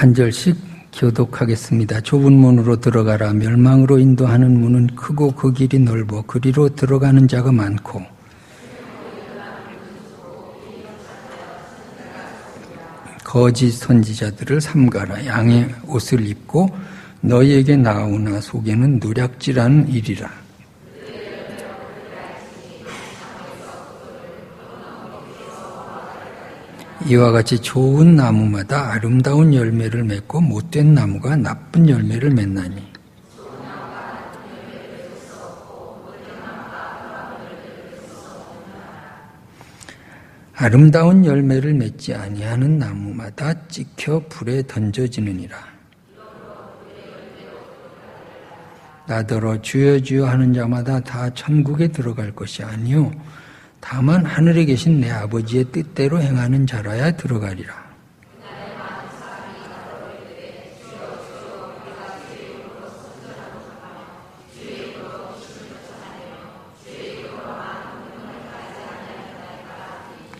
한 절씩 교독하겠습니다. 좁은 문으로 들어가라. 멸망으로 인도하는 문은 크고 그 길이 넓어 그리로 들어가는 자가 많고 거짓 선지자들을 삼가라. 양의 옷을 입고 너희에게 나오나 속에는 노략질하는 일이라. 이와 같이 좋은 나무마다 아름다운 열매를 맺고 못된 나무가 나쁜 열매를 맺나니 아름다운 열매를 맺지 아니하는 나무마다 찍혀 불에 던져지느니라. 나더러 주여 주여 하는 자마다 다 천국에 들어갈 것이 아니요 다만 하늘에 계신 내 아버지의 뜻대로 행하는 자라야 들어가리라.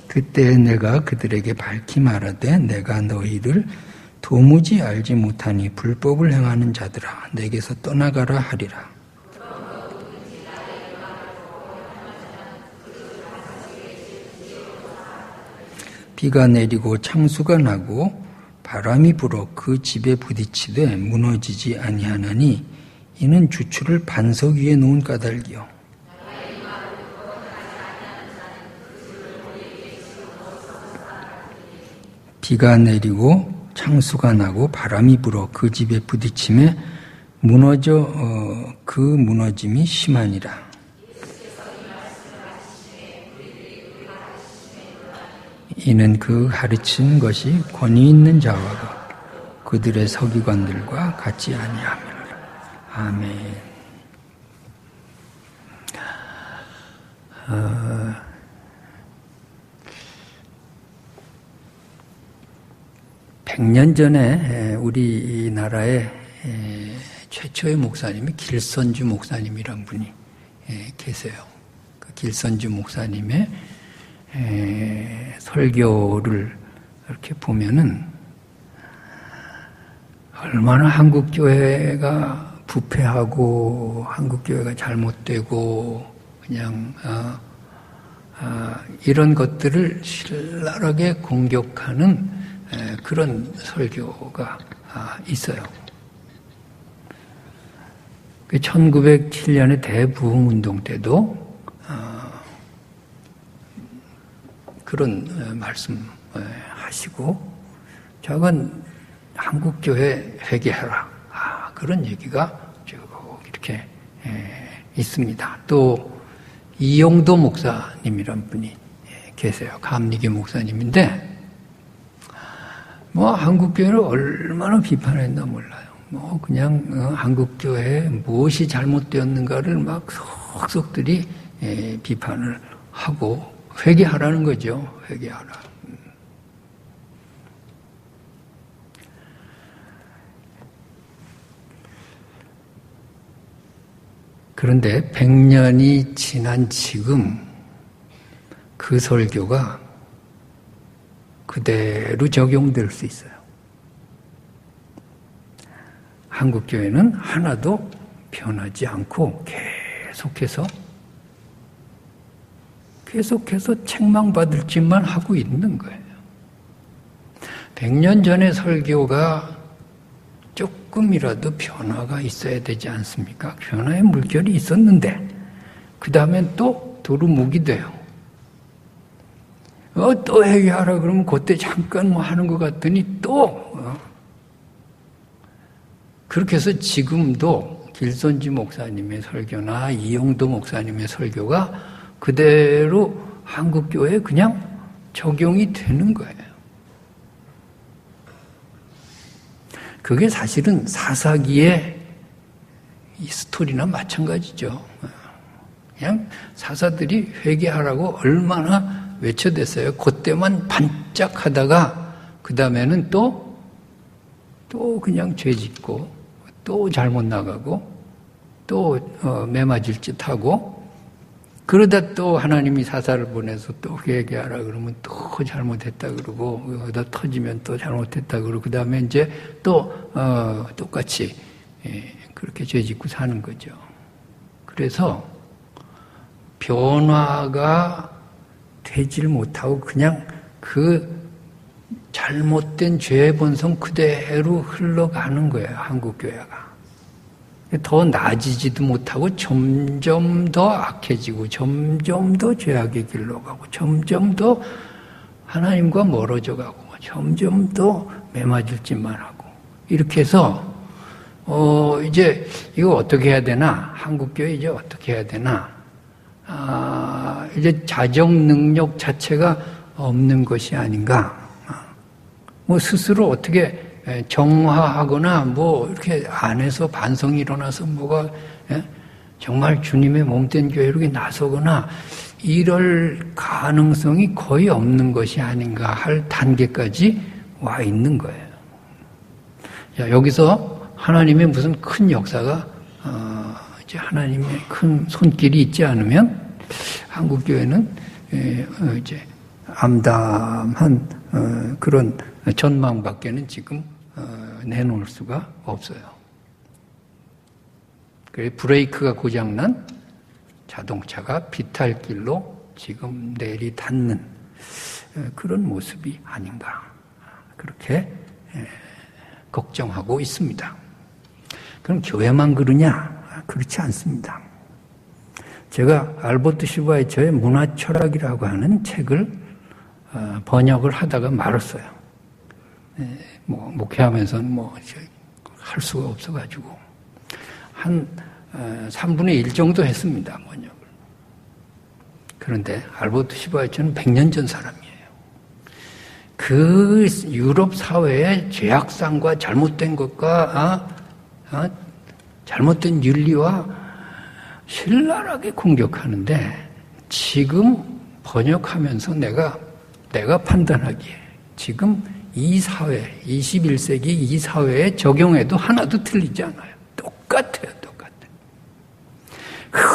그때 내가 그들에게 밝히 말하되 내가 너희를 도무지 알지 못하니 불법을 행하는 자들아 내게서 떠나가라 하리라. 비가 내리고 창수가 나고 바람이 불어 그 집에 부딪히되 무너지지 아니하나니 이는 주추를 반석 위에 놓은 까닭이요 비가 내리고 창수가 나고 바람이 불어 그 집에 부딪힘에 무너져 그 무너짐이 심하니라. 이는 그 가르친 것이 권위 있는 자와 그들의 서기관들과 같지 아니함이라. 아멘. (100년) 전에 우리나라의 최초의 목사님이 길선주 목사님이란 분이 계세요. 그 길선주 목사님의 설교를 이렇게 보면은 얼마나 한국교회가 부패하고 한국교회가 잘못되고 그냥 이런 것들을 신랄하게 공격하는 그런 설교가 있어요. 1907년에 대부흥운동 때도 그런 말씀 하시고 저건 한국교회 회개하라 그런 얘기가 쭉 이렇게 있습니다. 또 이용도 목사님이란 분이 계세요. 감리교 목사님인데 한국교회를 얼마나 비판했나 몰라요. 그냥 한국교회에 무엇이 잘못되었는가를 막 속속들이 비판을 하고 회개하라는 거죠. 회개하라. 그런데 100년이 지난 지금 그 설교가 그대로 적용될 수 있어요. 한국교회는 하나도 변하지 않고 계속해서 책망받을 짓만 하고 있는 거예요. 100년 전의 설교가 조금이라도 변화가 있어야 되지 않습니까? 변화의 물결이 있었는데 그 다음엔 또 도루묵이 돼요. 또 회개하라 그러면 그때 잠깐 하는 것 같더니 또 그렇게 해서 지금도 길선지 목사님의 설교나 이용도 목사님의 설교가 그대로 한국교회에 그냥 적용이 되는 거예요. 그게 사실은 사사기의 이 스토리나 마찬가지죠. 그냥 사사들이 회개하라고 얼마나 외쳐댔어요. 그때만 반짝하다가 그 다음에는 또 그냥 죄짓고 또 잘못 나가고 또 매맞을 짓 하고 그러다 또 하나님이 사사를 보내서 또 회개하라 그러면 또 잘못했다 그러고, 여기다 터지면 또 잘못했다 그러고, 그 다음에 이제 또, 똑같이, 그렇게 죄 짓고 사는 거죠. 그래서 변화가 되질 못하고 그냥 그 잘못된 죄의 본성 그대로 흘러가는 거예요, 한국교회가. 더 나아지지도 못하고 점점 더 악해지고 점점 더 죄악의 길로 가고 점점 더 하나님과 멀어져 가고 점점 더 매맞을 짓만 하고 이렇게 해서 이제 이거 어떻게 해야 되나? 한국교회 이제 어떻게 해야 되나? 이제 자정 능력 자체가 없는 것이 아닌가? 뭐 스스로 어떻게 정화하거나 뭐 이렇게 안에서 반성이 일어나서 뭐가 정말 주님의 몸된 교회로 나서거나 이럴 가능성이 거의 없는 것이 아닌가 할 단계까지 와 있는 거예요. 자, 여기서 하나님의 무슨 큰 역사가 이제 하나님의 큰 손길이 있지 않으면 한국 교회는 이제 암담한 그런 전망밖에는 지금 내놓을 수가 없어요. 그래서 브레이크가 고장난 자동차가 비탈길로 지금 내리닫는 그런 모습이 아닌가 그렇게 걱정하고 있습니다. 그럼 교회만 그러냐? 그렇지 않습니다. 제가 알버트 슈바이처의 문화철학이라고 하는 책을 번역을 하다가 말았어요. 뭐 목회하면서는 뭐 할 수가 없어가지고 한 3분의 1 정도 했습니다, 번역을. 그런데 알버트 슈바이처는 100년 전 사람이에요. 그 유럽 사회의 죄악상과 잘못된 것과 잘못된 윤리와 신랄하게 공격하는데 지금 번역하면서 내가 판단하기에 지금 이 사회, 21세기 이 사회에 적용해도 하나도 틀리지 않아요. 똑같아요.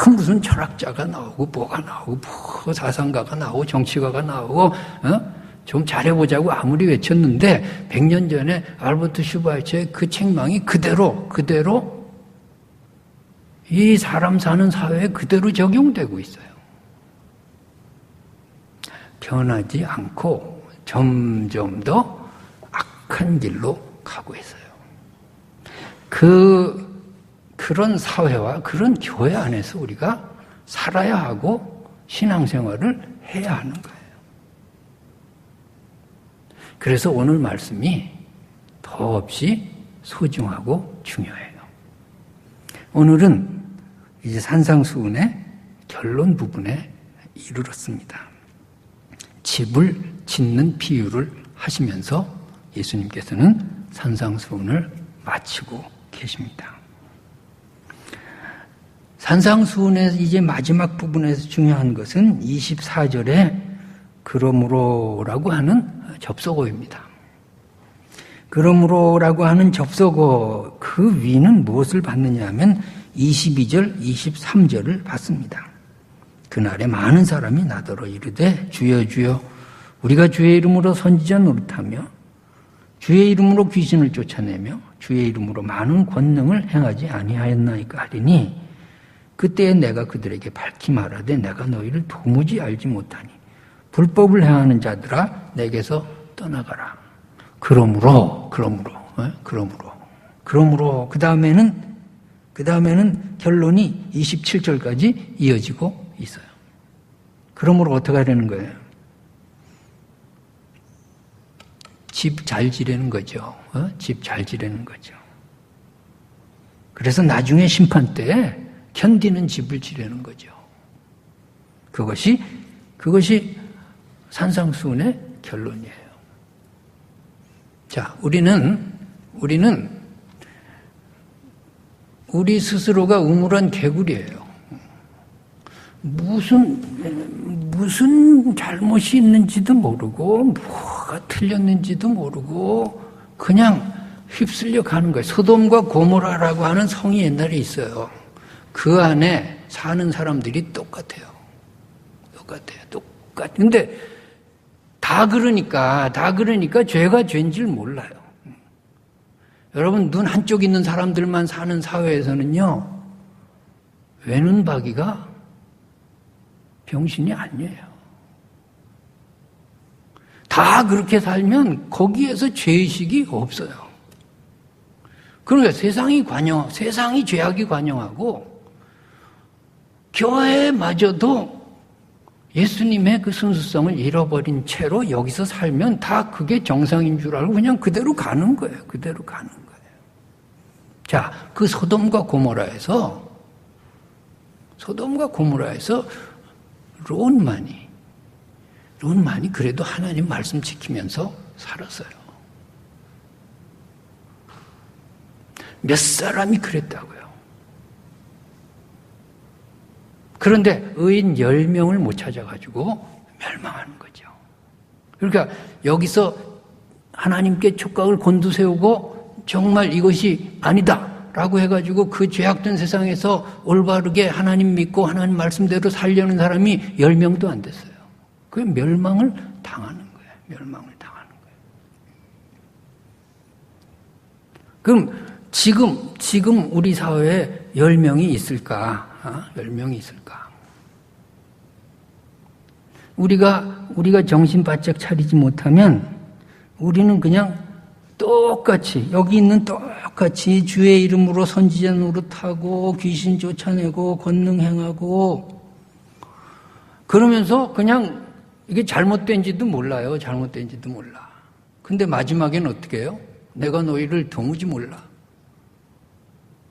무슨 철학자가 나오고 뭐가 나오고 뭐 사상가가 나오고 정치가가 나오고 좀 잘해보자고 아무리 외쳤는데 100년 전에 알버트 슈바이처의 그 책망이 그대로 이 사람 사는 사회에 그대로 적용되고 있어요. 변하지 않고 점점 더 악한 길로 가고 있어요. 그런 사회와 그런 교회 안에서 우리가 살아야 하고 신앙생활을 해야 하는 거예요. 그래서 오늘 말씀이 더없이 소중하고 중요해요. 오늘은 이제 산상수훈의 결론 부분에 이르렀습니다. 집을 짓는 비유를 하시면서 예수님께서는 산상수훈을 마치고 계십니다. 산상수훈의 이제 마지막 부분에서 중요한 것은 24절에 그러므로라고 하는 접속어입니다. 그러므로라고 하는 접속어 그 위는 무엇을 받느냐 하면 22절, 23절을 받습니다. 그날에 많은 사람이 나더러 이르되 주여 주여 우리가 주의 이름으로 선지자 노릇하며 주의 이름으로 귀신을 쫓아내며 주의 이름으로 많은 권능을 행하지 아니하였나이까 하리니 그때에 내가 그들에게 밝히 말하되 내가 너희를 도무지 알지 못하니 불법을 행하는 자들아 내게서 떠나가라. 그러므로 그 다음에는 결론이 27절까지 이어지고 있어요. 그러므로 어떻게 하려는 거예요? 집 잘 지내는 거죠. 집 잘 지내는 거죠. 그래서 나중에 심판 때 견디는 집을 지내는 거죠. 그것이 산상수훈의 결론이에요. 자, 우리는 우리 스스로가 우물한 개구리예요. 무슨 잘못이 있는지도 모르고 뭐가 틀렸는지도 모르고 그냥 휩쓸려 가는 거예요. 소돔과 고모라라고 하는 성이 옛날에 있어요. 그 안에 사는 사람들이 똑같아요. 똑같아요. 근데 다 그러니까 죄가 죄인 줄 몰라요. 여러분, 눈 한쪽 있는 사람들만 사는 사회에서는요, 외눈박이가 병신이 아니에요. 다 그렇게 살면 거기에서 죄의식이 없어요. 그러니까 세상이 죄악이 관영하고, 교회마저도 예수님의 그 순수성을 잃어버린 채로 여기서 살면 다 그게 정상인 줄 알고 그냥 그대로 가는 거예요. 자, 그 소돔과 고모라에서 롯만이 그래도 하나님 말씀 지키면서 살았어요. 몇 사람이 그랬다고요. 그런데 의인 10명을 못 찾아가지고 멸망하는 거죠. 그러니까 여기서 하나님께 촉각을 곤두세우고 정말 이것이 아니다라고 해가지고 그 죄악된 세상에서 올바르게 하나님 믿고 하나님 말씀대로 살려는 사람이 10명도 안 됐어요. 그게 멸망을 당하는 거예요. 그럼 지금 우리 사회에 10명이 있을까? 10명이 있을까? 우리가 정신 바짝 차리지 못하면 우리는 그냥 똑같이 여기 있는 똑같이 주의 이름으로 선지자 노릇하고 귀신 쫓아내고 권능 행하고 그러면서 그냥 이게 잘못된지도 몰라. 근데 마지막에는 어떻게 해요? 내가 너희를 도무지 몰라.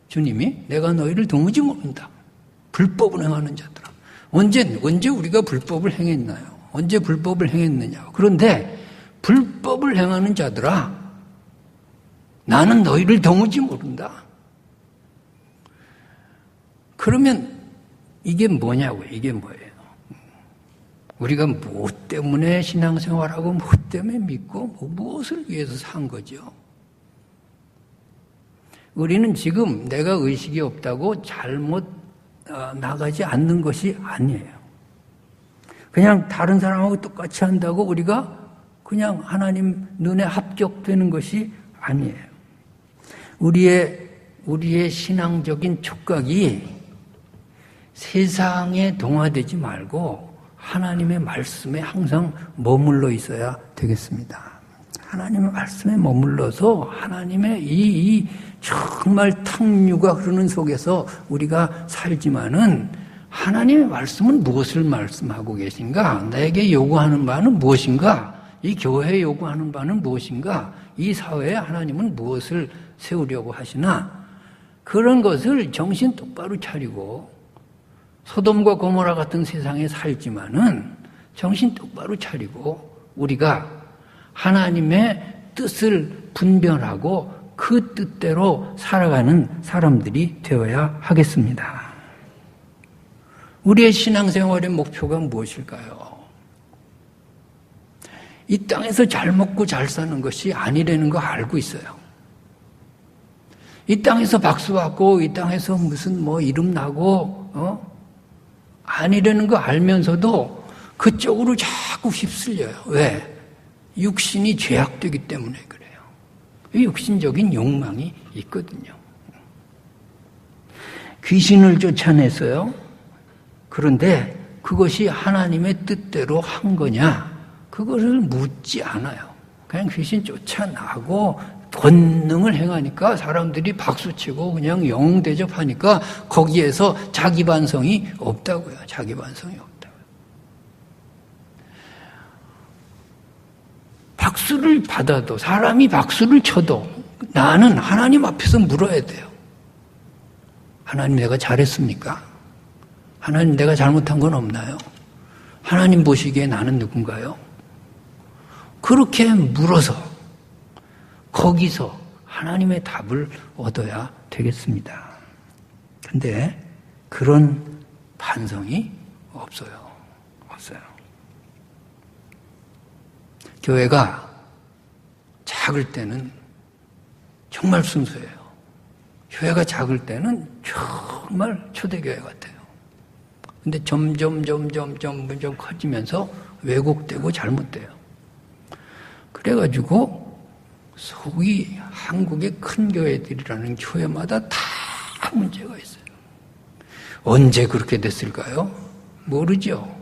주님이 내가 너희를 도무지 모른다. 불법을 행하는 자들아. 언제 우리가 불법을 행했나요? 언제 불법을 행했느냐? 그런데 불법을 행하는 자들아, 나는 너희를 도무지 모른다. 그러면 이게 뭐냐고요? 이게 뭐예요? 우리가 무엇 때문에 신앙생활하고 무엇 때문에 믿고 무엇을 위해서 산 거죠? 우리는 지금 내가 의식이 없다고 잘못 나가지 않는 것이 아니에요. 그냥 다른 사람하고 똑같이 한다고 우리가 그냥 하나님 눈에 합격되는 것이 아니에요. 우리의 신앙적인 촉각이 세상에 동화되지 말고 하나님의 말씀에 항상 머물러 있어야 되겠습니다. 하나님의 말씀에 머물러서 하나님의 이 정말 탕류가 흐르는 속에서 우리가 살지만은 하나님의 말씀은 무엇을 말씀하고 계신가? 나에게 요구하는 바는 무엇인가? 이 교회에 요구하는 바는 무엇인가? 이 사회에 하나님은 무엇을 세우려고 하시나? 그런 것을 정신 똑바로 차리고 소돔과 고모라 같은 세상에 살지만은 정신 똑바로 차리고 우리가 하나님의 뜻을 분별하고 그 뜻대로 살아가는 사람들이 되어야 하겠습니다. 우리의 신앙생활의 목표가 무엇일까요? 이 땅에서 잘 먹고 잘 사는 것이 아니라는 거 알고 있어요. 이 땅에서 박수 받고 이 땅에서 무슨 이름 나고 아니라는 거 알면서도 그쪽으로 자꾸 휩쓸려요. 왜? 육신이 죄악되기 때문에 그래요. 이 육신적인 욕망이 있거든요. 귀신을 쫓아냈어요. 그런데 그것이 하나님의 뜻대로 한 거냐? 그것을 묻지 않아요. 그냥 귀신 쫓아나고 권능을 행하니까 사람들이 박수치고 그냥 영웅 대접하니까 거기에서 자기 반성이 없다고요. 자기 반성이 없다고요. 박수를 받아도 사람이 박수를 쳐도 나는 하나님 앞에서 물어야 돼요. 하나님 내가 잘했습니까? 하나님 내가 잘못한 건 없나요? 하나님 보시기에 나는 누군가요? 그렇게 물어서 거기서 하나님의 답을 얻어야 되겠습니다. 근데 그런 반성이 없어요. 교회가 작을 때는 정말 순수해요. 교회가 작을 때는 정말 초대교회 같아요. 근데 점점 커지면서 왜곡되고 잘못돼요. 그래가지고 소위 한국의 큰 교회들이라는 교회마다 다 문제가 있어요. 언제 그렇게 됐을까요? 모르죠.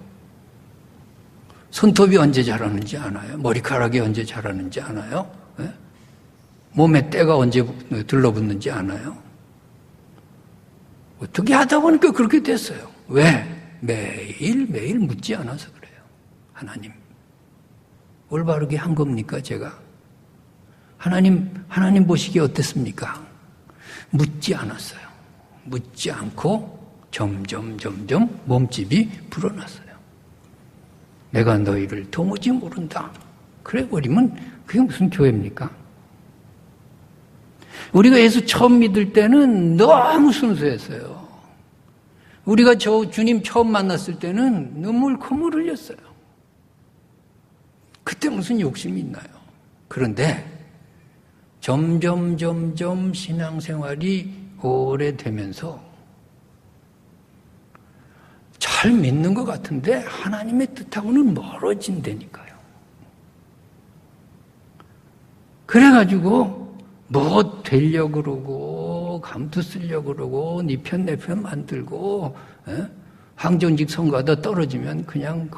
손톱이 언제 자라는지 아나요? 머리카락이 언제 자라는지 아나요? 네? 몸에 때가 언제 들러붙는지 아나요? 어떻게 하다 보니까 그렇게 됐어요. 왜? 매일 묻지 않아서 그래요. 하나님, 올바르게 한 겁니까, 제가? 하나님 보시기에 어땠습니까? 묻지 않았어요. 묻지 않고 점점 몸집이 불어났어요. 내가 너희를 도무지 모른다. 그래 버리면 그게 무슨 교회입니까? 우리가 예수 처음 믿을 때는 너무 순수했어요. 우리가 주님 처음 만났을 때는 눈물 콧물 흘렸어요. 그때 무슨 욕심이 있나요? 그런데 점점 신앙생활이 오래되면서 잘 믿는 것 같은데 하나님의 뜻하고는 멀어진다니까요. 그래가지고 뭐 되려고 그러고 감투 쓰려고 그러고 네 편 내 편 만들고 항정직 선거하다 떨어지면 그냥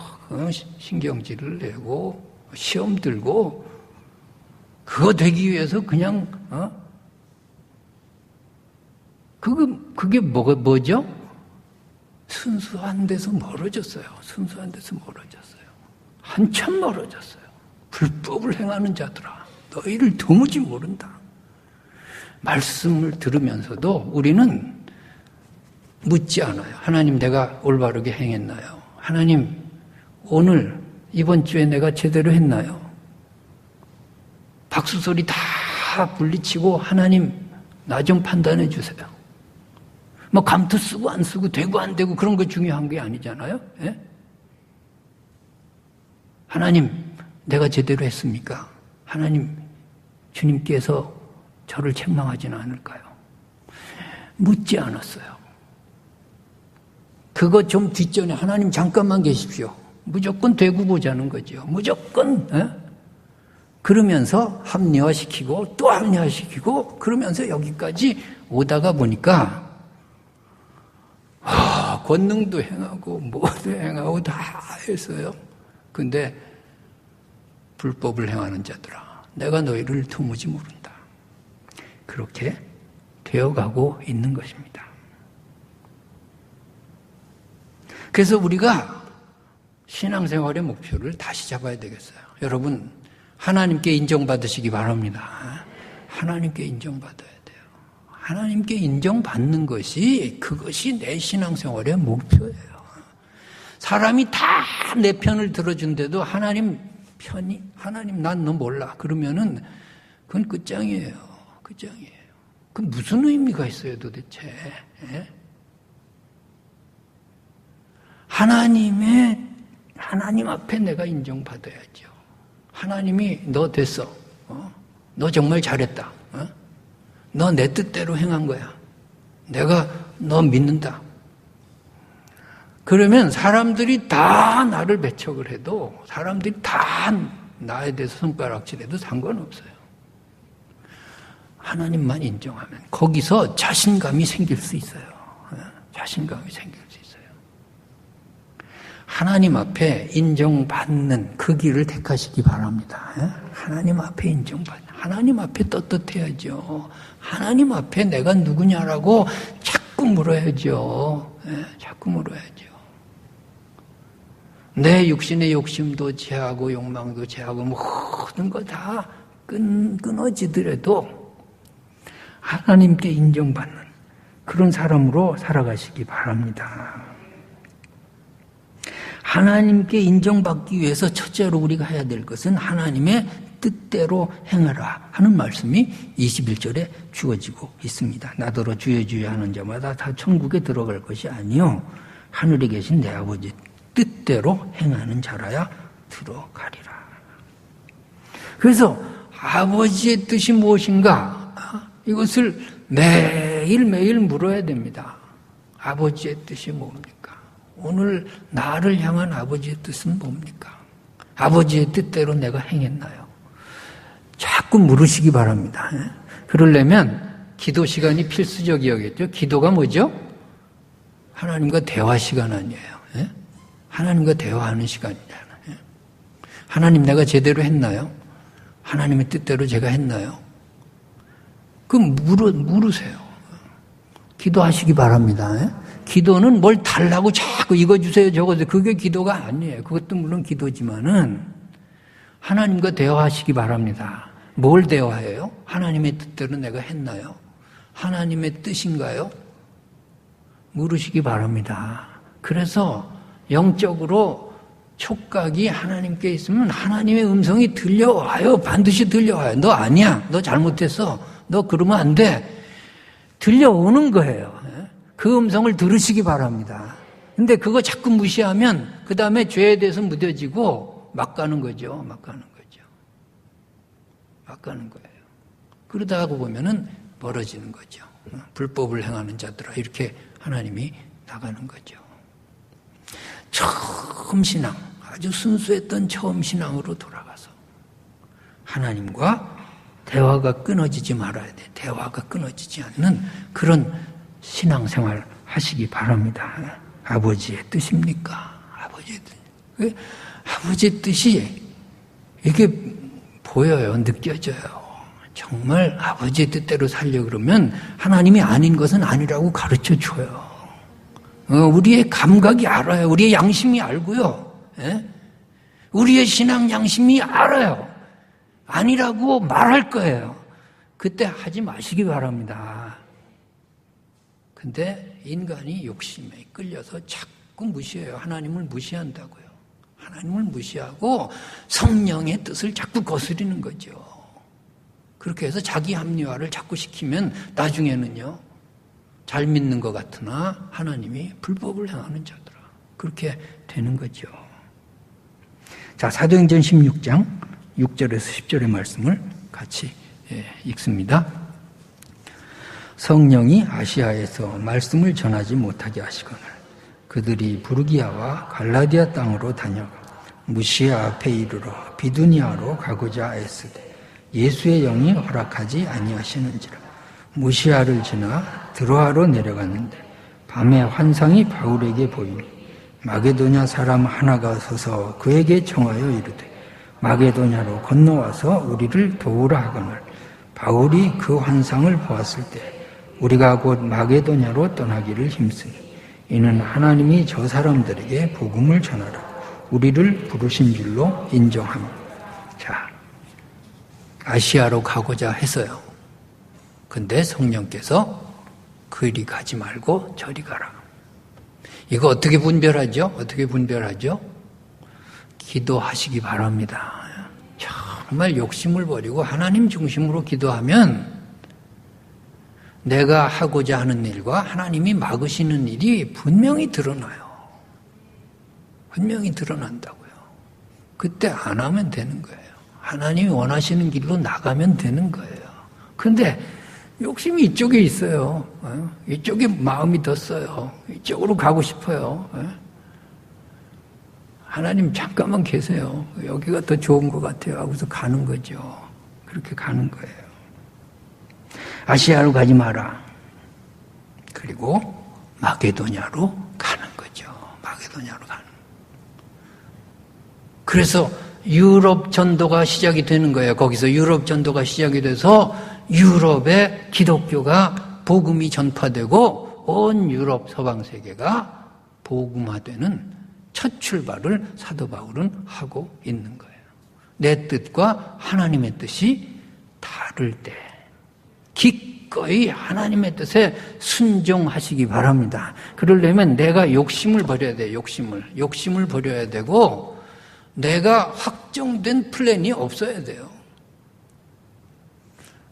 신경질을 내고 시험 들고 그거 되기 위해서 그냥 그게 뭐죠? 순수한 데서 멀어졌어요. 순수한 데서 멀어졌어요. 한참 멀어졌어요. 불법을 행하는 자들아, 너희를 도무지 모른다. 말씀을 들으면서도 우리는 묻지 않아요. 하나님, 내가 올바르게 행했나요? 하나님, 오늘 이번 주에 내가 제대로 했나요? 박수 소리 다 분리치고 하나님, 나 좀 판단해 주세요. 뭐 감투 쓰고 안 쓰고 되고 안 되고 그런 거 중요한 게 아니잖아요. 예? 하나님, 내가 제대로 했습니까? 하나님, 주님께서 저를 책망하지는 않을까요? 묻지 않았어요. 그거 좀 뒷전에 하나님 잠깐만 계십시오. 무조건 되고 보자는 거죠. 무조건. 예? 그러면서 합리화시키고 또 합리화시키고 그러면서 여기까지 오다가 보니까 권능도 행하고 뭐도 행하고 다 했어요. 근데 불법을 행하는 자들아, 내가 너희를 도무지 모른다. 그렇게 되어가고 있는 것입니다. 그래서 우리가 신앙생활의 목표를 다시 잡아야 되겠어요. 여러분, 하나님께 인정받으시기 바랍니다. 하나님께 인정받아야 돼요. 하나님께 인정받는 것이 그것이 내 신앙생활의 목표예요. 사람이 다 내 편을 들어준데도 하나님 편이, 하나님 난 너 몰라 그러면은 그건 끝장이에요. 끝장이에요. 그 무슨 의미가 있어요 도대체? 예? 하나님 앞에 내가 인정받아야죠. 하나님이 너 됐어. 너 정말 잘했다. 너 내 뜻대로 행한 거야. 내가 너 믿는다. 그러면 사람들이 다 나를 배척을 해도, 사람들이 다 나에 대해서 손가락질해도 상관없어요. 하나님만 인정하면 거기서 자신감이 생길 수 있어요. 자신감이 생길 수 있어요. 하나님 앞에 인정받는 그 길을 택하시기 바랍니다. 하나님 앞에 인정받는, 하나님 앞에 떳떳해야죠. 하나님 앞에 내가 누구냐라고 자꾸 물어야죠. 자꾸 물어야죠. 내 육신의 욕심도 제하고 욕망도 제하고 모든 거 다 끊어지더라도 하나님께 인정받는 그런 사람으로 살아가시기 바랍니다. 하나님께 인정받기 위해서 첫째로 우리가 해야 될 것은 하나님의 뜻대로 행하라 하는 말씀이 21절에 주어지고 있습니다. 나더러 주여 주여 하는 자마다 다 천국에 들어갈 것이 아니요 하늘에 계신 내 아버지 뜻대로 행하는 자라야 들어가리라. 그래서 아버지의 뜻이 무엇인가? 이것을 매일매일 물어야 됩니다. 아버지의 뜻이 뭡니까? 오늘 나를 향한 아버지의 뜻은 뭡니까? 아버지의 뜻대로 내가 행했나요? 자꾸 물으시기 바랍니다. 그러려면 기도 시간이 필수적이었겠죠. 기도가 뭐죠? 하나님과 대화 시간 아니에요. 하나님과 대화하는 시간이잖아요. 하나님 내가 제대로 했나요? 하나님의 뜻대로 제가 했나요? 그럼 물으세요. 기도하시기 바랍니다. 기도는 뭘 달라고 자꾸 이거 주세요 저거 주세요. 그게 기도가 아니에요. 그것도 물론 기도지만은 하나님과 대화하시기 바랍니다. 뭘 대화해요? 하나님의 뜻대로 내가 했나요? 하나님의 뜻인가요? 물으시기 바랍니다. 그래서 영적으로 촉각이 하나님께 있으면 하나님의 음성이 들려와요. 반드시 들려와요. 너 아니야. 너 잘못했어. 너 그러면 안 돼. 들려오는 거예요. 그 음성을 들으시기 바랍니다. 근데 그거 자꾸 무시하면 그 다음에 죄에 대해서 무뎌지고 막 가는 거죠. 막 가는 거예요. 그러다가 보면은 멀어지는 거죠. 불법을 행하는 자들아 이렇게 하나님이 나가는 거죠. 처음 신앙, 아주 순수했던 처음 신앙으로 돌아가서 하나님과 대화가 끊어지지 말아야 돼. 대화가 끊어지지 않는 그런 신앙생활 하시기 바랍니다. 아버지의 뜻입니까? 아버지의 뜻. 아버지의 뜻이 이게 보여요. 느껴져요. 정말 아버지의 뜻대로 살려 그러면 하나님이 아닌 것은 아니라고 가르쳐 줘요. 우리의 감각이 알아요. 우리의 양심이 알고요. 우리의 신앙 양심이 알아요. 아니라고 말할 거예요. 그때 하지 마시기 바랍니다. 근데 인간이 욕심에 끌려서 자꾸 무시해요. 하나님을 무시한다고요. 하나님을 무시하고 성령의 뜻을 자꾸 거스리는 거죠. 그렇게 해서 자기 합리화를 자꾸 시키면 나중에는요. 잘 믿는 것 같으나 하나님이 불법을 행하는 자들아. 그렇게 되는 거죠. 자, 사도행전 16장 6절에서 10절의 말씀을 같이 읽습니다. 성령이 아시아에서 말씀을 전하지 못하게 하시거늘 그들이 부르기아와 갈라디아 땅으로 다녀가 무시아 앞에 이르러 비두니아로 가고자 애쓰되 예수의 영이 허락하지 아니하시는지라. 무시아를 지나 드로아로 내려갔는데 밤에 환상이 바울에게 보이니 마게도냐 사람 하나가 서서 그에게 청하여 이르되 마게도냐로 건너와서 우리를 도우라 하거늘 바울이 그 환상을 보았을 때 우리가 곧 마게도냐로 떠나기를 힘쓰니 이는 하나님이 저 사람들에게 복음을 전하라 우리를 부르신 줄로 인정합니다. 자, 아시아로 가고자 했어요. 근데 성령께서 그리 가지 말고 저리 가라. 이거 어떻게 분별하죠? 기도하시기 바랍니다. 정말 욕심을 버리고 하나님 중심으로 기도하면 내가 하고자 하는 일과 하나님이 막으시는 일이 분명히 드러나요. 분명히 드러난다고요. 그때 안 하면 되는 거예요. 하나님이 원하시는 길로 나가면 되는 거예요. 근데 욕심이 이쪽에 있어요. 이쪽에 마음이 더 써요. 이쪽으로 가고 싶어요. 하나님 잠깐만 계세요. 여기가 더 좋은 것 같아요. 하고서 가는 거죠. 그렇게 가는 거예요. 아시아로 가지 마라. 그리고 마게도냐로 가는 거죠. 마게도냐로 가는. 그래서 유럽 전도가 시작이 되는 거예요. 거기서 유럽 전도가 시작이 돼서 유럽에 기독교가 복음이 전파되고 온 유럽 서방 세계가 복음화되는 첫 출발을 사도 바울은 하고 있는 거예요. 내 뜻과 하나님의 뜻이 다를 때 기꺼이 하나님의 뜻에 순종하시기 바랍니다. 그러려면 내가 욕심을 버려야 돼요. 욕심을 버려야 되고 내가 확정된 플랜이 없어야 돼요.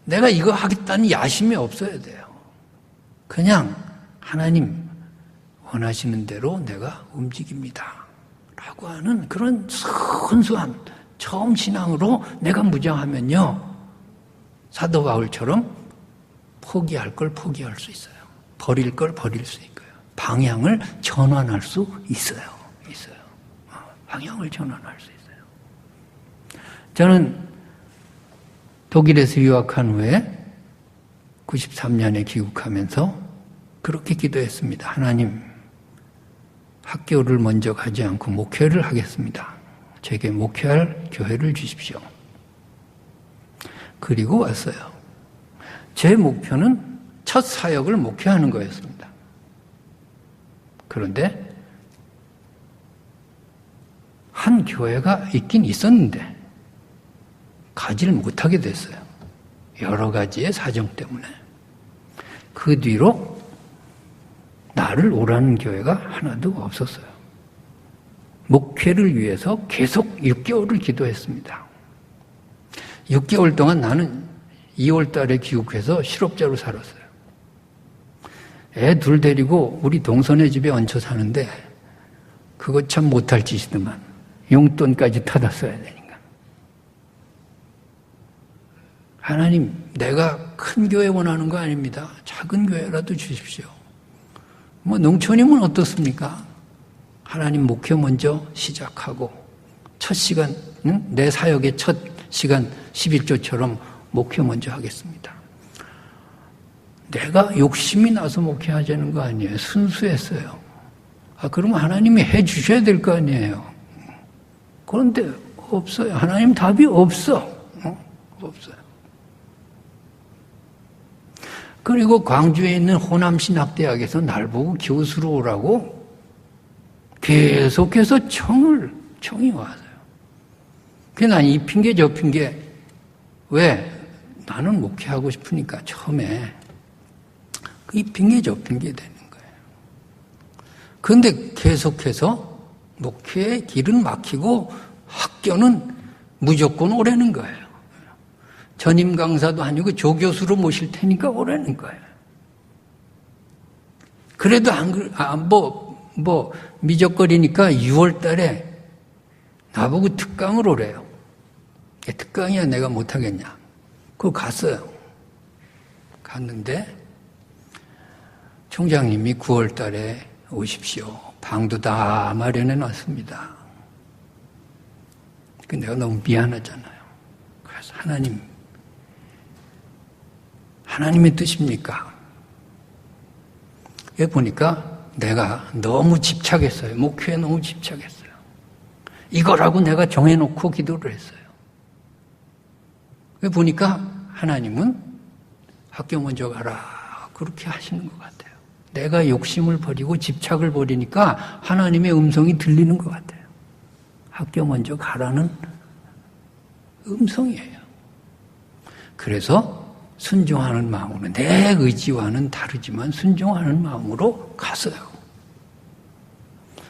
내가 이거 하겠다는 야심이 없어야 돼요. 그냥 하나님 원하시는 대로 내가 움직입니다. 라고 하는 그런 순수한 처음 신앙으로 내가 무장하면요. 사도 바울처럼 포기할 걸 포기할 수 있어요. 버릴 걸 버릴 수 있고요. 방향을 전환할 수 있어요. 방향을 전환할 수 있어요. 저는 독일에서 유학한 후에 93년에 귀국하면서 그렇게 기도했습니다. 하나님, 학교를 먼저 가지 않고 목회를 하겠습니다. 제게 목회할 교회를 주십시오. 그리고 왔어요. 제 목표는 첫 사역을 목회하는 거였습니다. 그런데 한 교회가 있긴 있었는데 가지를 못하게 됐어요. 여러 가지의 사정 때문에. 그 뒤로 나를 오라는 교회가 하나도 없었어요. 목회를 위해서 계속 6개월을 기도했습니다. 6개월 동안 나는 2월 달에 귀국해서 실업자로 살았어요. 애 둘 데리고 우리 동선의 집에 얹혀 사는데 그거 참 못할 짓이더만. 용돈까지 타다 써야 되니까. 하나님, 내가 큰 교회 원하는 거 아닙니다. 작은 교회라도 주십시오. 뭐 농촌이면 어떻습니까? 하나님 목회 먼저 시작하고 첫 시간, 내 사역의 첫 시간 11조처럼 목회 먼저 하겠습니다. 내가 욕심이 나서 목회하자는 거 아니에요. 순수했어요. 그러면 하나님이 해 주셔야 될 거 아니에요. 그런데 없어요. 하나님 답이 없어. 없어요. 그리고 광주에 있는 호남신학대학에서 날 보고 교수로 오라고 계속해서 청이 와서요. 그래서 난 이 핑계 저 핑계 왜? 나는 목회하고 싶으니까 처음에 이 핑계 저 핑계 되는 거예요. 그런데 계속해서 목회의 길은 막히고 학교는 무조건 오라는 거예요. 전임 강사도 아니고 조교수로 모실 테니까 오라는 거예요. 그래도 미적거리니까 6월 달에 나보고 특강을 오래요. 특강이야 내가 못하겠냐. 그거 갔어요. 갔는데 총장님이 9월 달에 오십시오. 방도 다 마련해 놨습니다. 내가 너무 미안하잖아요. 그래서 하나님의 뜻입니까? 여기 보니까 내가 너무 집착했어요. 목회에 너무 집착했어요. 이거라고 내가 정해놓고 기도를 했어요. 여기 보니까 하나님은 학교 먼저 가라. 그렇게 하시는 것 같아요. 내가 욕심을 버리고 집착을 버리니까 하나님의 음성이 들리는 것 같아요. 학교 먼저 가라는 음성이에요. 그래서 순종하는 마음으로, 내 의지와는 다르지만 순종하는 마음으로 갔어요.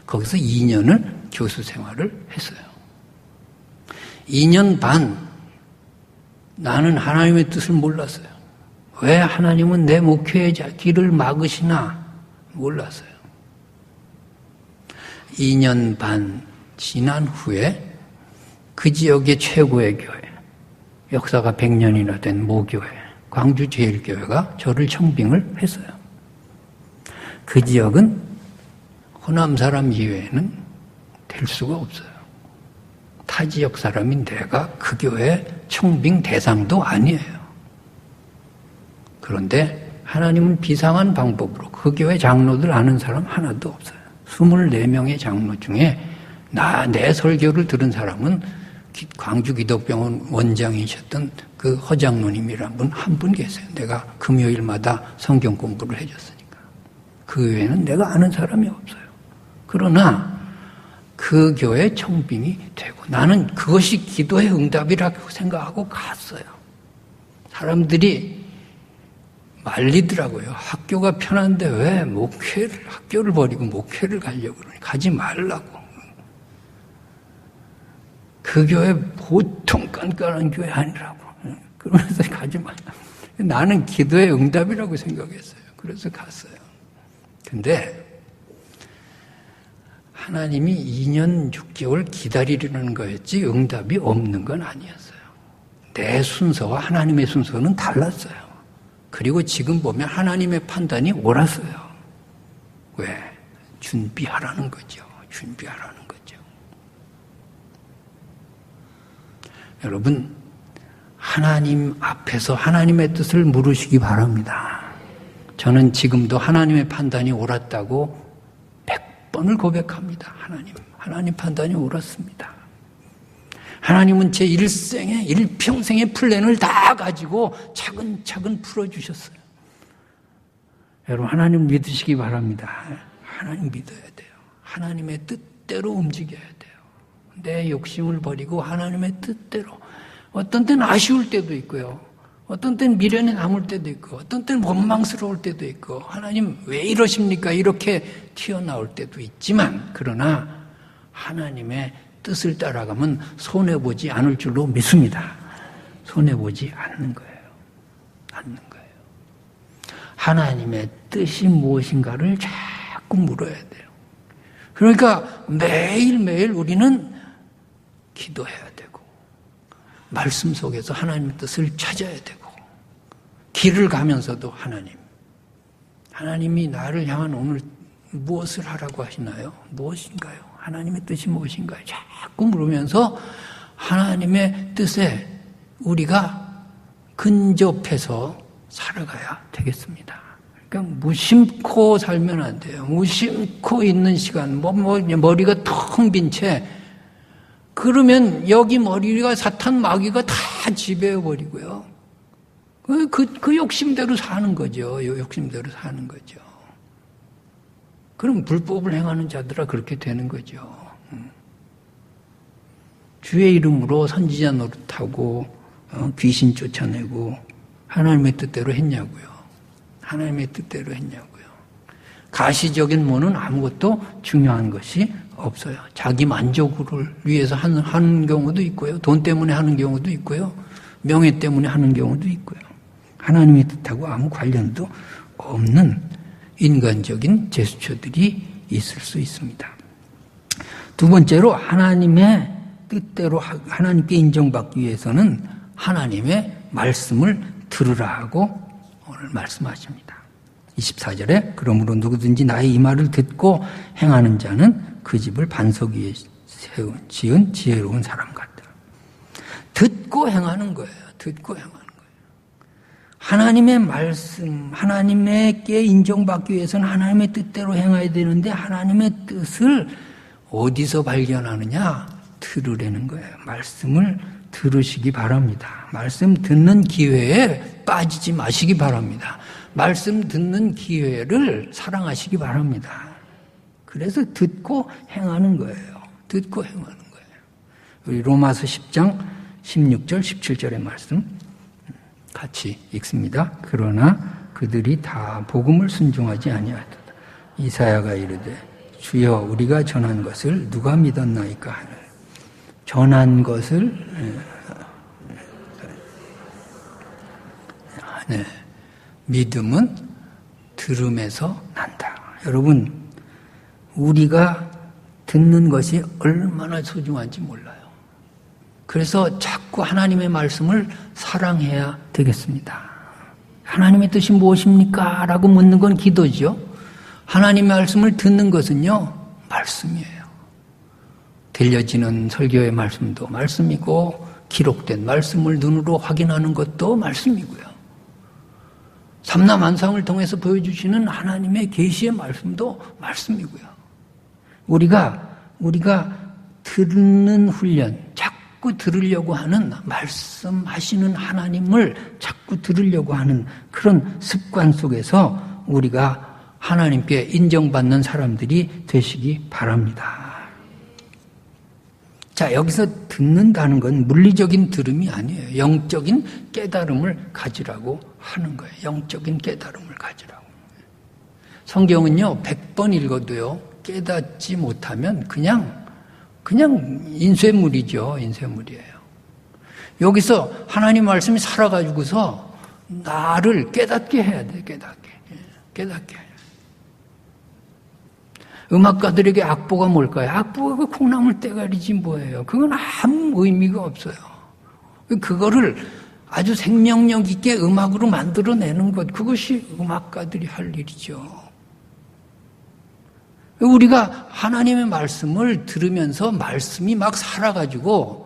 거기서 2년을 교수 생활을 했어요. 2년 반 나는 하나님의 뜻을 몰랐어요. 왜 하나님은 내 목회의 길을 막으시나 몰랐어요. 2년 반 지난 후에 그 지역의 최고의 교회, 역사가 100년이나 된 모교회, 광주제일교회가 저를 청빙을 했어요. 그 지역은 호남 사람 이외에는 될 수가 없어요. 타 지역 사람인 내가 그 교회 청빙 대상도 아니에요. 그런데 하나님은 비상한 방법으로 그 교회 장로들 아는 사람 하나도 없어요. 24명의 장로 중에 내 설교를 들은 사람은 광주기독병원 원장이셨던 그 허장로님이란 분 한 분 계세요. 내가 금요일마다 성경 공부를 해줬으니까. 그 외에는 내가 아는 사람이 없어요. 그러나 그 교회 청빙이 되고 나는 그것이 기도의 응답이라고 생각하고 갔어요. 사람들이 말리더라고요. 학교가 편한데 왜 학교를 버리고 목회를 가려고 그러니 가지 말라고. 그 교회 보통 깐깐한 교회 아니라고. 그러면서 가지 말라고. 나는 기도의 응답이라고 생각했어요. 그래서 갔어요. 근데 하나님이 2년 6개월 기다리려는 거였지 응답이 없는 건 아니었어요. 내 순서와 하나님의 순서는 달랐어요. 그리고 지금 보면 하나님의 판단이 옳았어요. 왜? 준비하라는 거죠. 준비하라는 거죠. 여러분, 하나님 앞에서 하나님의 뜻을 물으시기 바랍니다. 저는 지금도 하나님의 판단이 옳았다고 100번을 고백합니다. 하나님 판단이 옳았습니다. 하나님은 제 일평생의 플랜을 다 가지고 차근차근 풀어주셨어요. 여러분, 하나님 믿으시기 바랍니다. 하나님 믿어야 돼요. 하나님의 뜻대로 움직여야 돼요. 내 욕심을 버리고 하나님의 뜻대로. 어떤 때는 아쉬울 때도 있고요. 어떤 때는 미련에 남을 때도 있고, 어떤 때는 원망스러울 때도 있고, 하나님 왜 이러십니까? 이렇게 튀어나올 때도 있지만, 그러나 하나님의 뜻을 따라가면 손해보지 않을 줄로 믿습니다. 손해보지 않는 거예요. 않는 거예요. 하나님의 뜻이 무엇인가를 자꾸 물어야 돼요. 그러니까 매일매일 우리는 기도해야 되고, 말씀 속에서 하나님의 뜻을 찾아야 되고, 길을 가면서도 하나님이 나를 향한 오늘 무엇을 하라고 하시나요? 무엇인가요? 하나님의 뜻이 무엇인가요? 자꾸 물으면서 하나님의 뜻에 우리가 근접해서 살아가야 되겠습니다. 그러니까 무심코 살면 안 돼요. 무심코 있는 시간, 머리가 텅 빈 채, 그러면 여기 머리가 사탄 마귀가 다 지배해버리고요. 그 욕심대로 사는 거죠. 욕심대로 사는 거죠. 그럼 불법을 행하는 자들아 그렇게 되는 거죠. 주의 이름으로 선지자 노릇하고 귀신 쫓아내고 하나님의 뜻대로 했냐고요. 하나님의 뜻대로 했냐고요. 가시적인 뭐는 아무것도 중요한 것이 없어요. 자기 만족을 위해서 하는 경우도 있고요. 돈 때문에 하는 경우도 있고요. 명예 때문에 하는 경우도 있고요. 하나님의 뜻하고 아무 관련도 없는 인간적인 제스처들이 있을 수 있습니다. 두 번째로 하나님의 뜻대로 하나님께 인정받기 위해서는 하나님의 말씀을 들으라고 오늘 말씀하십니다. 24절에 그러므로 누구든지 나의 이 말을 듣고 행하는 자는 그 집을 반석 위에 지은 지혜로운 사람 같다. 듣고 행하는 거예요. 듣고 행하는 거예요. 하나님의 말씀, 하나님께 인정받기 위해서는 하나님의 뜻대로 행해야 되는데 하나님의 뜻을 어디서 발견하느냐? 들으라는 거예요. 말씀을 들으시기 바랍니다. 말씀 듣는 기회에 빠지지 마시기 바랍니다. 말씀 듣는 기회를 사랑하시기 바랍니다. 그래서 듣고 행하는 거예요. 듣고 행하는 거예요. 우리 로마서 10장 16절 17절의 말씀 같이 읽습니다. 그러나 그들이 다 복음을 순종하지 아니하였다. 이사야가 이르되 주여 우리가 전한 것을 누가 믿었나이까 하늘. 전한 것을 믿음은 들음에서 난다. 여러분, 우리가 듣는 것이 얼마나 소중한지 몰라요. 그래서 자꾸 하나님의 말씀을 사랑해야 되겠습니다. 하나님의 뜻이 무엇입니까? 라고 묻는 건 기도죠. 하나님의 말씀을 듣는 것은요, 말씀이에요. 들려지는 설교의 말씀도 말씀이고 기록된 말씀을 눈으로 확인하는 것도 말씀이고요. 삼라만상을 통해서 보여주시는 하나님의 계시의 말씀도 말씀이고요. 우리가 듣는 훈련, 자꾸 들으려고 하는 말씀하시는 하나님을 자꾸 들으려고 하는 그런 습관 속에서 우리가 하나님께 인정받는 사람들이 되시기 바랍니다. 자, 여기서 듣는다는 건 물리적인 들음이 아니에요. 영적인 깨달음을 가지라고 하는 거예요. 영적인 깨달음을 가지라고. 성경은요, 100번 읽어도요, 깨닫지 못하면 그냥 인쇄물이죠. 인쇄물이에요. 여기서 하나님 말씀이 살아가지고서 나를 깨닫게 해야 돼. 깨닫게. 음악가들에게 악보가 뭘까요? 악보가 그 콩나물 때가리지 뭐예요. 그건 아무 의미가 없어요. 그거를 아주 생명력 있게 음악으로 만들어내는 것, 그것이 음악가들이 할 일이죠. 우리가 하나님의 말씀을 들으면서 말씀이 막 살아가지고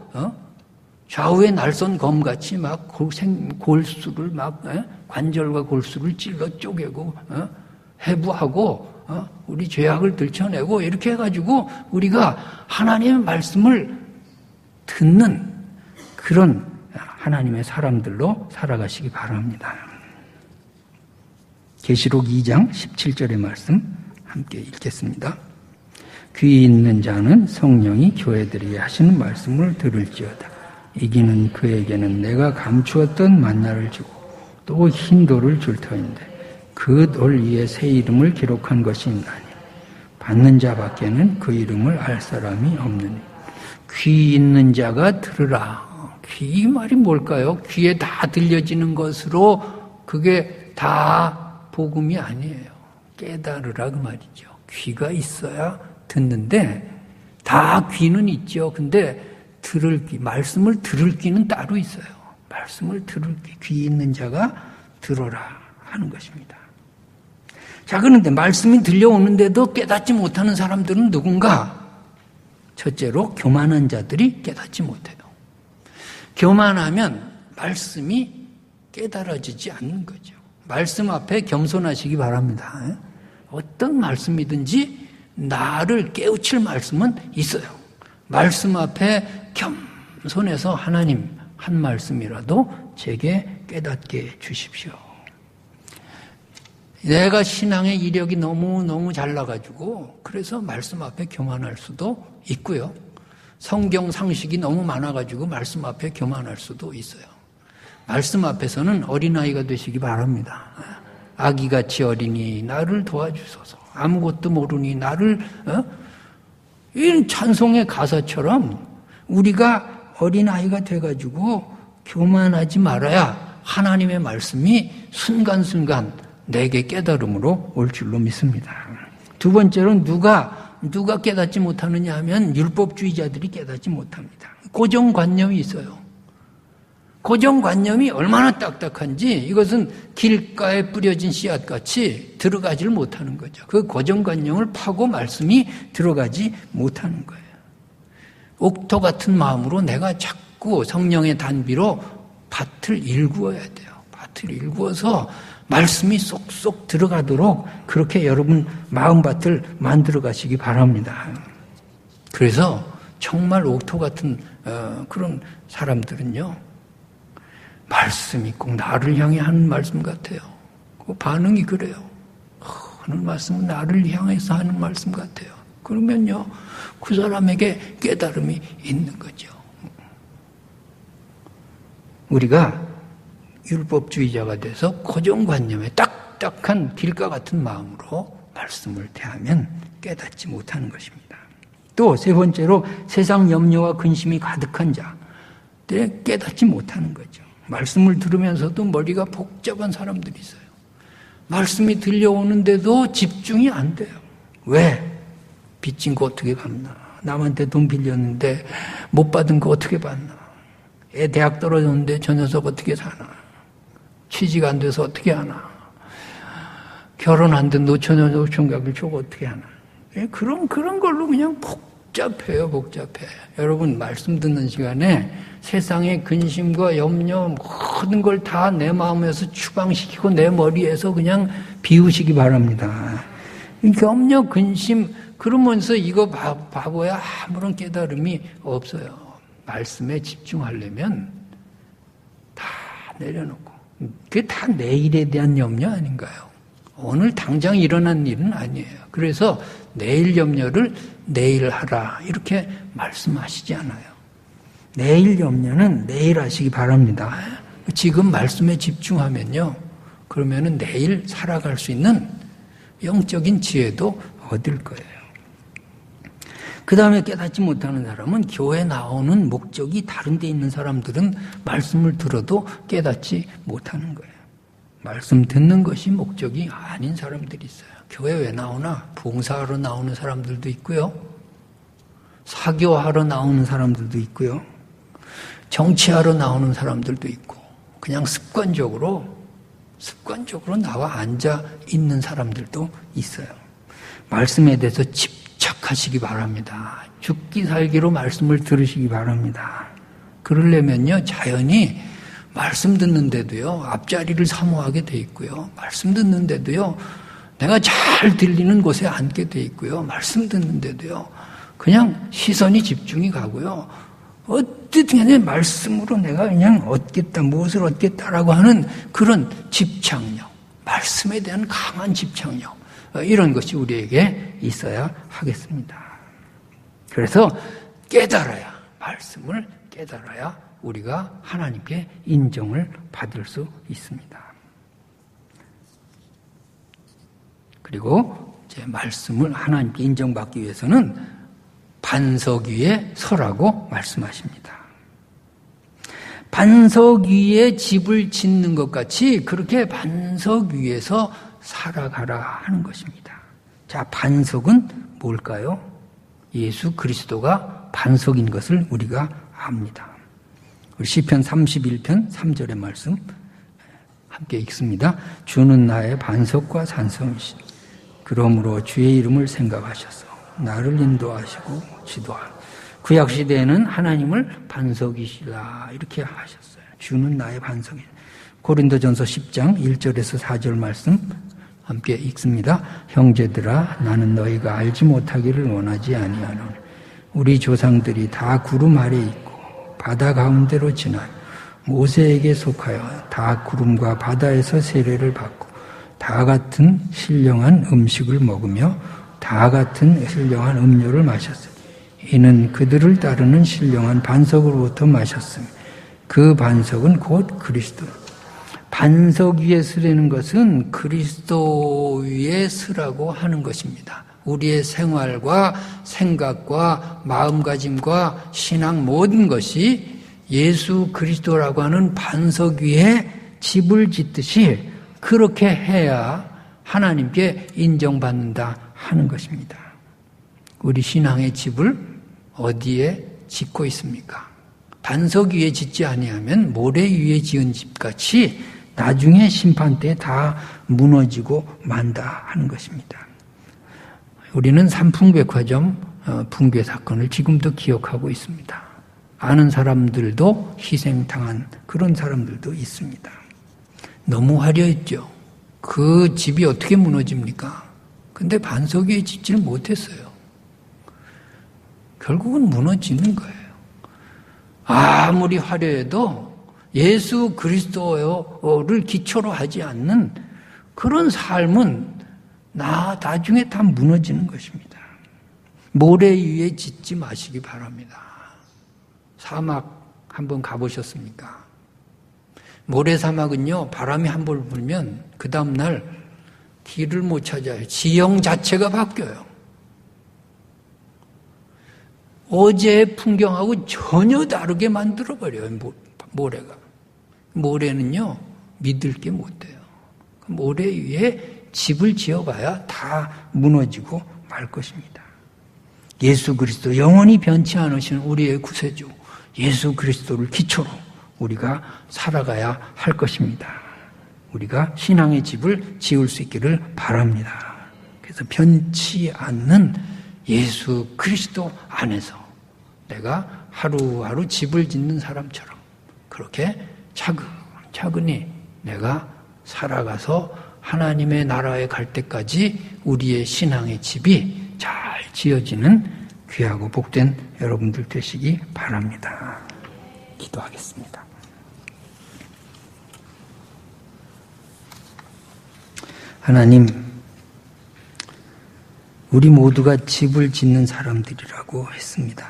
좌우의 날선 검같이 막 골수를 막 관절과 골수를 찔러 쪼개고 해부하고 우리 죄악을 들춰내고 이렇게 해가지고 우리가 하나님의 말씀을 듣는 그런 하나님의 사람들로 살아가시기 바랍니다. 계시록 2장 17절의 말씀 함께 읽겠습니다. 귀 있는 자는 성령이 교회들에게 하시는 말씀을 들을지어다. 이기는 그에게는 내가 감추었던 만나를 주고 또 흰 돌을 줄 터인데 그 돌 위에 새 이름을 기록한 것이 있나니 받는 자밖에는 그 이름을 알 사람이 없느니 귀 있는 자가 들으라. 귀 말이 뭘까요? 귀에 다 들려지는 것으로 그게 다 복음이 아니에요. 깨달으라 그 말이죠. 귀가 있어야 듣는데 다 귀는 있죠. 근데 들을 귀, 말씀을 들을 귀는 따로 있어요. 말씀을 들을 귀 있는 자가 들어라 하는 것입니다. 자, 그런데 말씀이 들려오는데도 깨닫지 못하는 사람들은 누군가? 첫째로 교만한 자들이 깨닫지 못해요. 교만하면 말씀이 깨달아지지 않는 거죠. 말씀 앞에 겸손하시기 바랍니다. 어떤 말씀이든지 나를 깨우칠 말씀은 있어요. 말씀 앞에 겸손해서 하나님 한 말씀이라도 제게 깨닫게 해 주십시오. 내가 신앙의 이력이 너무 잘 나가지고 그래서 말씀 앞에 교만할 수도 있고요. 성경 상식이 너무 많아가지고 말씀 앞에 교만할 수도 있어요. 말씀 앞에서는 어린아이가 되시기 바랍니다. 아기같이 어린이 나를 도와주소서. 아무것도 모르니 나를 이 찬송의 가사처럼 우리가 어린아이가 돼가지고 교만하지 말아야 하나님의 말씀이 순간순간 내게 깨달음으로 올 줄로 믿습니다. 두 번째로 누가 깨닫지 못하느냐 하면 율법주의자들이 깨닫지 못합니다. 고정관념이 있어요. 고정관념이 얼마나 딱딱한지 이것은 길가에 뿌려진 씨앗같이 들어가지를 못하는 거죠. 그 고정관념을 파고 말씀이 들어가지 못하는 거예요. 옥토 같은 마음으로 내가 자꾸 성령의 단비로 밭을 일구어야 돼요. 밭을 일구어서 말씀이 쏙쏙 들어가도록 그렇게 여러분 마음밭을 만들어 가시기 바랍니다. 그래서 정말 옥토 같은 그런 사람들은요. 말씀이 꼭 나를 향해 하는 말씀 같아요. 그 반응이 그래요. 하는 말씀은 나를 향해서 하는 말씀 같아요. 그러면요. 그 사람에게 깨달음이 있는 거죠. 우리가 율법주의자가 돼서 고정관념에 딱딱한 길가 같은 마음으로 말씀을 대하면 깨닫지 못하는 것입니다. 또 세 번째로 세상 염려와 근심이 가득한 자들에 깨닫지 못하는 거죠. 말씀을 들으면서도 머리가 복잡한 사람들이 있어요. 말씀이 들려오는데도 집중이 안 돼요. 왜? 빚진 거 어떻게 갚나? 남한테 돈 빌렸는데 못 받은 거 어떻게 받나? 애 대학 떨어졌는데 저 녀석 어떻게 사나? 취직 안 돼서 어떻게 하나? 결혼 안 된 노총각을 저거 어떻게 하나? 그런 걸로 그냥 복잡해요, 복잡해. 여러분, 말씀 듣는 시간에 세상의 근심과 염려, 모든 걸 다 내 마음에서 추방시키고 내 머리에서 그냥 비우시기 바랍니다. 염려, 근심, 그러면서 이거 바보야 아무런 깨달음이 없어요. 말씀에 집중하려면 다 내려놓고. 그게 다 내일에 대한 염려 아닌가요? 오늘 당장 일어난 일은 아니에요. 그래서 내일 염려를 내일 하라 이렇게 말씀하시지 않아요. 내일 염려는 내일 하시기 바랍니다. 지금 말씀에 집중하면요. 그러면은 내일 살아갈 수 있는 영적인 지혜도 얻을 거예요. 그 다음에 깨닫지 못하는 사람은 교회 나오는 목적이 다른 데 있는 사람들은 말씀을 들어도 깨닫지 못하는 거예요. 말씀 듣는 것이 목적이 아닌 사람들이 있어요. 교회 왜 나오나? 봉사하러 나오는 사람들도 있고요. 사교하러 나오는 사람들도 있고요. 정치하러 나오는 사람들도 있고 그냥 습관적으로 나와 앉아 있는 사람들도 있어요. 말씀에 대해서 집착하시기 바랍니다. 죽기 살기로 말씀을 들으시기 바랍니다. 그러려면요, 자연히 말씀 듣는데도요, 앞자리를 사모하게 돼 있고요, 말씀 듣는데도요, 내가 잘 들리는 곳에 앉게 돼 있고요, 말씀 듣는데도요, 그냥 시선이 집중이 가고요, 어쨌든 간에 말씀으로 내가 그냥 얻겠다, 무엇을 얻겠다라고 하는 그런 집착력, 말씀에 대한 강한 집착력, 이런 것이 우리에게 있어야 하겠습니다. 그래서 깨달아야, 말씀을 깨달아야 우리가 하나님께 인정을 받을 수 있습니다. 그리고 이제 말씀을 하나님께 인정받기 위해서는 반석 위에 서라고 말씀하십니다. 반석 위에 집을 짓는 것 같이 그렇게 반석 위에서 살아가라 하는 것입니다. 자, 반석은 뭘까요? 예수 그리스도가 반석인 것을 우리가 압니다. 우리 시편 31편 3절의 말씀 함께 읽습니다. 주는 나의 반석과 산성이시니 그러므로 주의 이름을 생각하셔서 나를 인도하시고 지도하라. 구약시대에는 하나님을 반석이시라 이렇게 하셨어요. 주는 나의 반석이. 고린도전서 10장 1절에서 4절 말씀 함께 읽습니다. 형제들아 나는 너희가 알지 못하기를 원하지 아니하노니 우리 조상들이 다 구름 아래 있고 바다 가운데로 지나 모세에게 속하여 다 구름과 바다에서 세례를 받고 다 같은 신령한 음식을 먹으며 다 같은 신령한 음료를 마셨으니 이는 그들을 따르는 신령한 반석으로부터 마셨으니 그 반석은 곧 그리스도. 반석 위에 서라는 것은 그리스도 위에 서라고 하는 것입니다. 우리의 생활과 생각과 마음가짐과 신앙 모든 것이 예수 그리스도라고 하는 반석 위에 집을 짓듯이 그렇게 해야 하나님께 인정받는다 하는 것입니다. 우리 신앙의 집을 어디에 짓고 있습니까? 반석 위에 짓지 아니하면 모래 위에 지은 집같이 나중에 심판 때 다 무너지고 만다 하는 것입니다. 우리는 삼풍백화점 붕괴 사건을 지금도 기억하고 있습니다. 아는 사람들도 희생당한 그런 사람들도 있습니다. 너무 화려했죠. 그 집이 어떻게 무너집니까? 근데 반석 위에 짓지를 못했어요. 결국은 무너지는 거예요. 아무리 화려해도 예수 그리스도를 기초로 하지 않는 그런 삶은 나중에 다 무너지는 것입니다. 모래 위에 짓지 마시기 바랍니다. 사막 한번 가보셨습니까? 모래사막은요, 바람이 한 번 불면 그 다음날 길을 못 찾아요. 지형 자체가 바뀌어요. 어제의 풍경하고 전혀 다르게 만들어버려요, 모래가. 모래는요, 믿을 게 못 돼요. 모래 위에 집을 지어봐야 다 무너지고 말 것입니다. 예수 그리스도, 영원히 변치 않으시는 우리의 구세주, 예수 그리스도를 기초로 우리가 살아가야 할 것입니다. 우리가 신앙의 집을 지을 수 있기를 바랍니다. 그래서 변치 않는 예수 그리스도 안에서 내가 하루하루 집을 짓는 사람처럼 그렇게 차근히 내가 살아가서 하나님의 나라에 갈 때까지 우리의 신앙의 집이 잘 지어지는 귀하고 복된 여러분들 되시기 바랍니다. 기도하겠습니다. 하나님, 우리 모두가 집을 짓는 사람들이라고 했습니다.